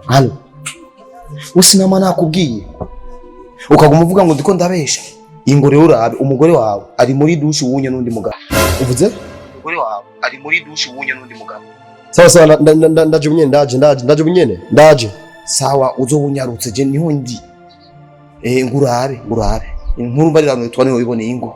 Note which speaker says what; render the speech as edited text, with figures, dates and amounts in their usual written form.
Speaker 1: Halo. Usinama nakubwiye. Ukaguma uvuga ngo ndiko ndabesha. Ingore urabe umugore wawe ari muri douche wunye nundi mugabo. Uvuze? Umugore wawe ari muri douche wunye nundi mugabo.
Speaker 2: Sawa sawa ndaje bunyene ndaje bunyene ndaje.
Speaker 1: Sawa uzobunyarutse je niho ndi. Ngurabe. Inkuru mbarirano twane ubiboneye ingo.